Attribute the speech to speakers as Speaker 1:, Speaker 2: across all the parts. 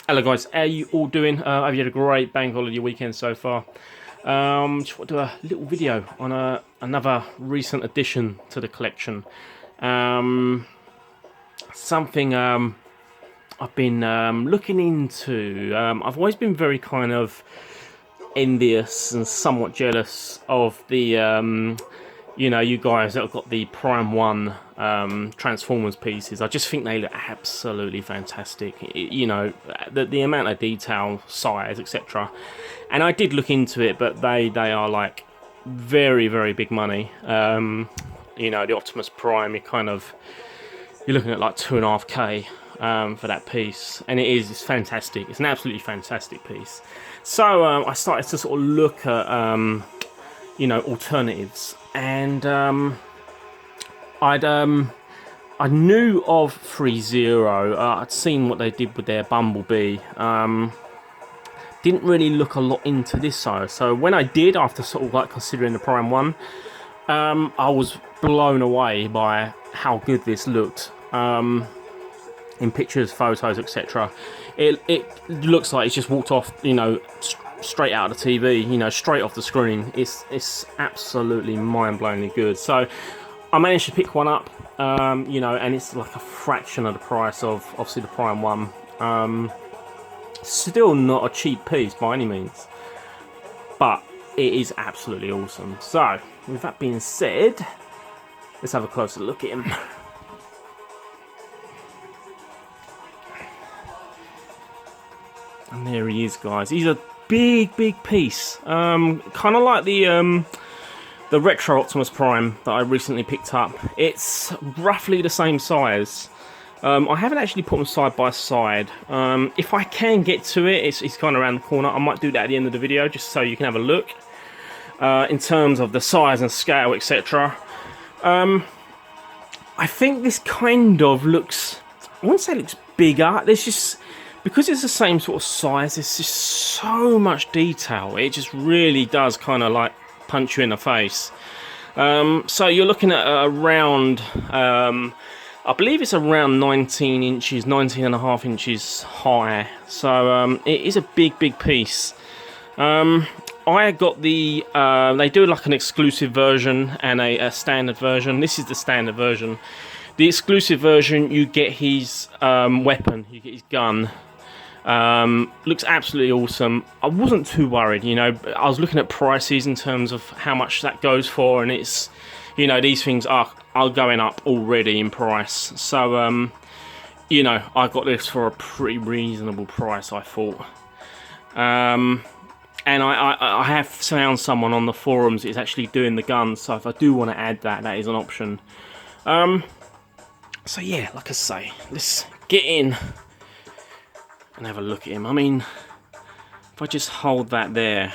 Speaker 1: Hello guys, how you all doing? Have you had a great bank holiday weekend so far? Just want to do a little video on another recent addition to the collection. Um, something I've been looking into. I've always been very kind of envious and somewhat jealous of the you guys that have got the Prime 1 Transformers pieces. I just think they look absolutely fantastic. The amount of detail, size, etc. And I did look into it, but they are like very, very big money. The Optimus Prime, you're looking at like 2.5K for that piece, and it's fantastic. It's an absolutely fantastic piece. So I started to sort of look at alternatives, and I knew of Threezero. I'd seen what they did with their Bumblebee. Didn't really look a lot into this side. So when I did, after sort of like considering the Prime 1, I was blown away by how good this looked. In pictures, photos, etc. It looks like it's just walked off, straight out of the TV, straight off the screen. It's absolutely mind-blowingly good. So I managed to pick one up, and it's like a fraction of the price of obviously the Prime 1. Still not a cheap piece by any means, but it is absolutely awesome. So with that being said, let's have a closer look at him. And there he is, guys. He's a big piece. Kind of like the retro Optimus Prime that I recently picked up. It's roughly the same size. I haven't actually put them side by side. If I can get to it, it's kind of around the corner. I might do that at the end of the video, just so you can have a look. In terms of the size and scale, etc. I think this kind of looks... I wouldn't say it looks bigger. There's just... Because it's the same sort of size, there's just so much detail. It just really does kind of like punch you in the face. So you're looking at around, I believe it's around 19 inches, 19 and a half inches high. So it is a big piece. I got the, they do like an exclusive version and a standard version. This is the standard version. The exclusive version, you get his weapon, you get his gun. Looks absolutely awesome. I wasn't too worried, I was looking at prices in terms of how much that goes for, and it's, these things are going up already in price. So, I got this for a pretty reasonable price, I thought. And I have found someone on the forums that is actually doing the guns, so if I do want to add that, that is an option. So yeah, like I say, let's get in and have a look at him. I mean, if I just hold that there,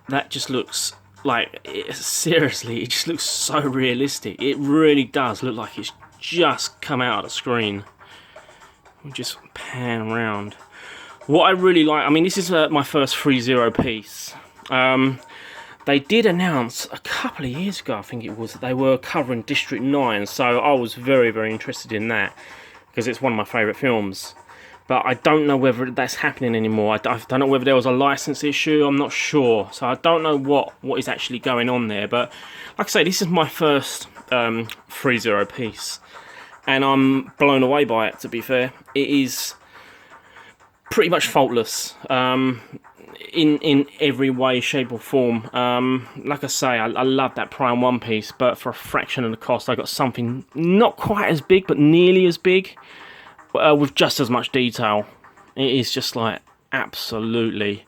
Speaker 1: that just looks like, seriously, it just looks so realistic. It really does look like it's just come out of the screen. We'll just pan around. What I really like, I mean, this is my first Threezero piece. They did announce a couple of years ago, I think it was, that they were covering District 9, so I was very interested in that, because it's one of my favourite films. But I don't know whether that's happening anymore. I don't know whether there was a license issue, I'm not sure. So I don't know what is actually going on there. But like I say, this is my first Threezero piece, and I'm blown away by it, to be fair. It is pretty much faultless. In every way, shape or form. Like I say, I love that Prime 1 piece, but for a fraction of the cost I got something not quite as big, but nearly as big, with just as much detail. It is just like absolutely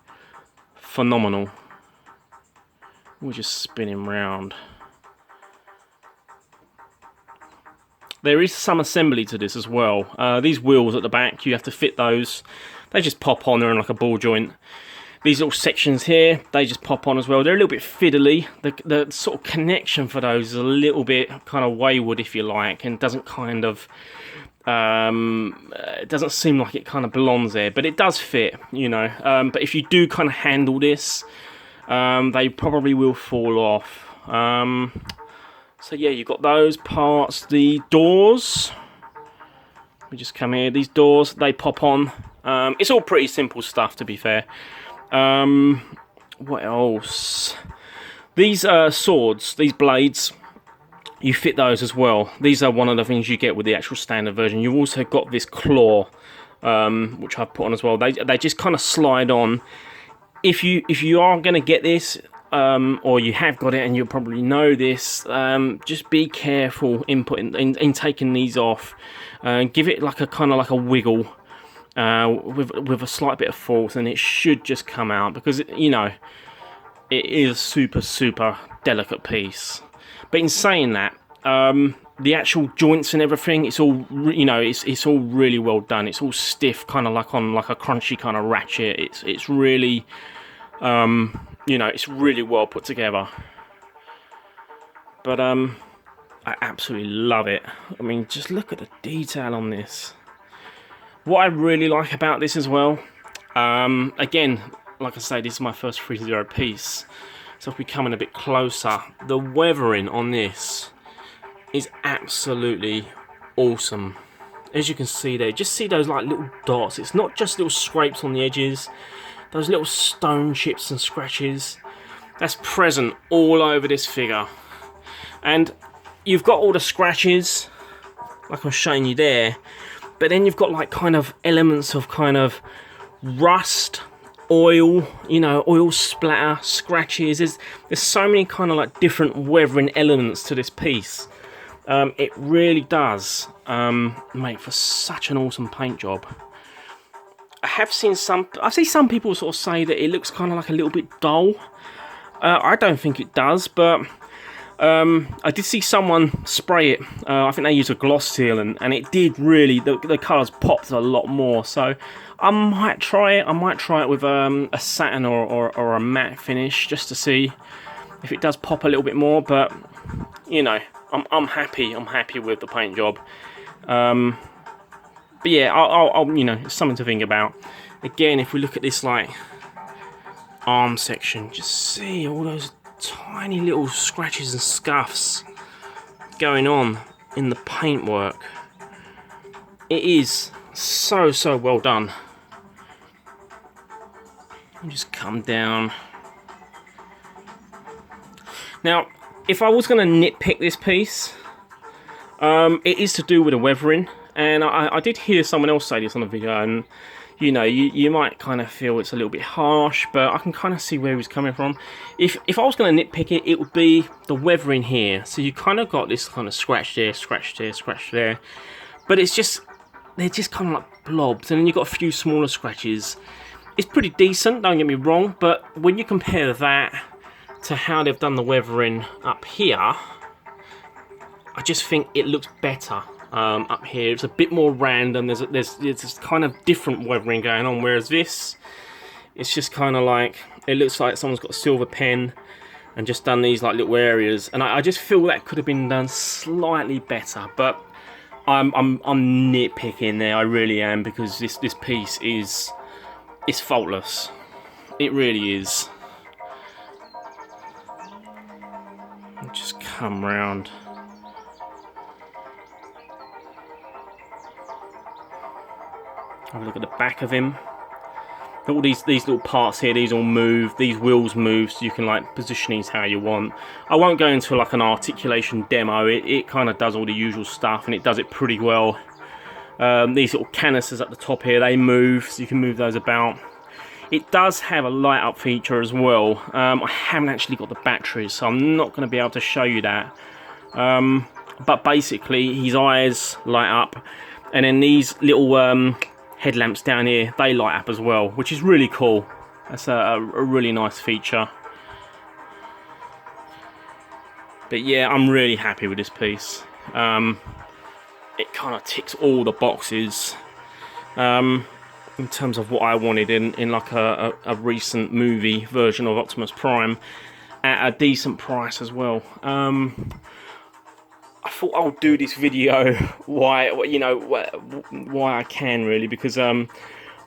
Speaker 1: phenomenal. We'll just spin him round. There is some assembly to this as well. These wheels at the back, you have to fit those. They just pop on, they're in like a ball joint. These little sections here, they just pop on as well. They're a little bit fiddly. The sort of connection for those is a little bit kind of wayward, if you like, and doesn't kind of, it doesn't seem like it kind of belongs there, but it does fit, But if you do kind of handle this, they probably will fall off. So yeah, you've got those parts. The doors, We just come here. These doors, they pop on. It's all pretty simple stuff, to be fair. What else? These swords, these blades, you fit those as well. These are one of the things you get with the actual standard version. You've also got this claw, which I've put on as well. They just kind of slide on. If you are going to get this, or you have got it and you probably know this, just be careful in taking these off. Give it like a kind of like a wiggle with a slight bit of force, and it should just come out, because you know it is a super delicate piece. But in saying that, the actual joints and everything, it's all, you know, it's all really well done. It's all stiff, kind of like on like a crunchy kind of ratchet. It's really, you know, it's really well put together. But I absolutely love it. I mean, just look at the detail on this. What I really like about this as well, again, like I say, this is my first Threezero piece. So if we come in a bit closer, the weathering on this is absolutely awesome. As you can see there, just see those like little dots. It's not just little scrapes on the edges, those little stone chips and scratches. That's present all over this figure. And you've got all the scratches, like I was showing you there, but then you've got like kind of elements of kind of rust, oil, you know, oil splatter, scratches. There's so many kind of like different weathering elements to this piece. It really does make for such an awesome paint job. I've seen some people sort of say that it looks kind of like a little bit dull. I don't think it does, but I did see someone spray it. I think they used a gloss seal, and it did really, the colours popped a lot more. So I might try it. I might try it with a satin or a matte finish, just to see if it does pop a little bit more. But you know, I'm happy. I'm happy with the paint job. But yeah, I'll you know, it's something to think about. Again, if we look at this like arm section, just see all those tiny little scratches and scuffs going on in the paintwork. It is so well done. And just come down. Now, if I was going to nitpick this piece, it is to do with the weathering. And I did hear someone else say this on a video, and you know, you might kind of feel it's a little bit harsh, but I can kind of see where he's coming from. If I was going to nitpick it, it would be the weathering here. So you kind of got this kind of scratch there, scratch there, scratch there, but it's just, they're just kind of like blobs, and then you've got a few smaller scratches. It's pretty decent, don't get me wrong, but when you compare that to how they've done the weathering up here, I just think it looks better. Up here it's a bit more random. There's this kind of different weathering going on, whereas this, it's just kind of like, it looks like someone's got a silver pen and just done these like little areas, and I just feel that could have been done slightly better. But I'm nitpicking there, I really am, because this piece is faultless. It really is. Just come round. Have a look at the back of him. All these little parts here, these all move, these wheels move, so you can like position these how you want. I won't go into like an articulation demo. It kind of does all the usual stuff, and it does it pretty well. These little canisters at the top here, they move, so you can move those about. It does have a light up feature as well. I haven't actually got the batteries, so I'm not going to be able to show you that. But basically, his eyes light up, and then these little headlamps down here, they light up as well, which is really cool. That's a really nice feature. But yeah, I'm really happy with this piece. It kind of ticks all the boxes in terms of what I wanted in like a recent movie version of Optimus Prime at a decent price as well. I thought I'll do this video why I can, really, because I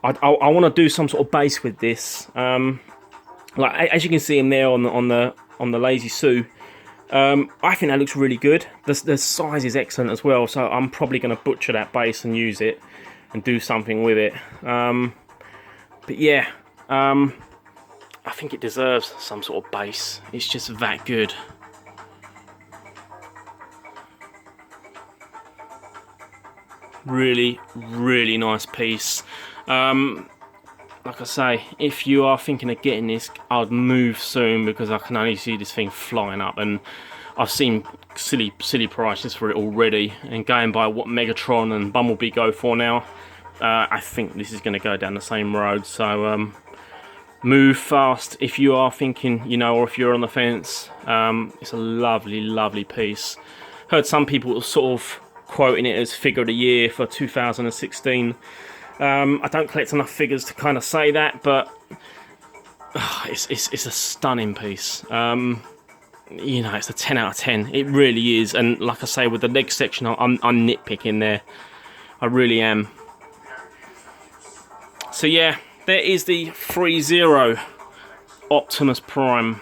Speaker 1: want to do some sort of base with this. Like as you can see him there on the Lazy Sue, I think that looks really good. The size is excellent as well, so I'm probably going to butcher that base and use it and do something with it. But yeah, I think it deserves some sort of base. It's just that good. Really, really nice piece. Like I say, if you are thinking of getting this, I'd move soon, because I can only see this thing flying up, and I've seen silly prices for it already, and going by what Megatron and Bumblebee go for now, I think this is going to go down the same road. So move fast if you are thinking, you know, or if you're on the fence. It's a lovely, lovely piece. Heard some people sort of quoting it as figure of the year for 2016. I don't collect enough figures to kind of say that, but it's a stunning piece. You know, it's a 10 out of 10. It really is. And like I say, with the leg section, I'm nitpicking there. I really am. So yeah, there is the Threezero Optimus Prime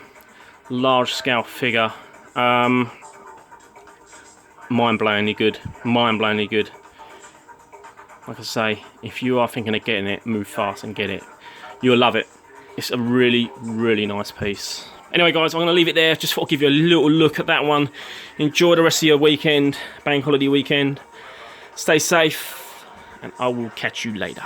Speaker 1: large scale figure. Mind-blowingly good. Mind-blowingly good. Like I say, if you are thinking of getting it, move fast and get it. You'll love it. It's a really, really nice piece. Anyway, guys, I'm going to leave it there. Just thought I'd give you a little look at that one. Enjoy the rest of your weekend, bank holiday weekend. Stay safe, and I will catch you later.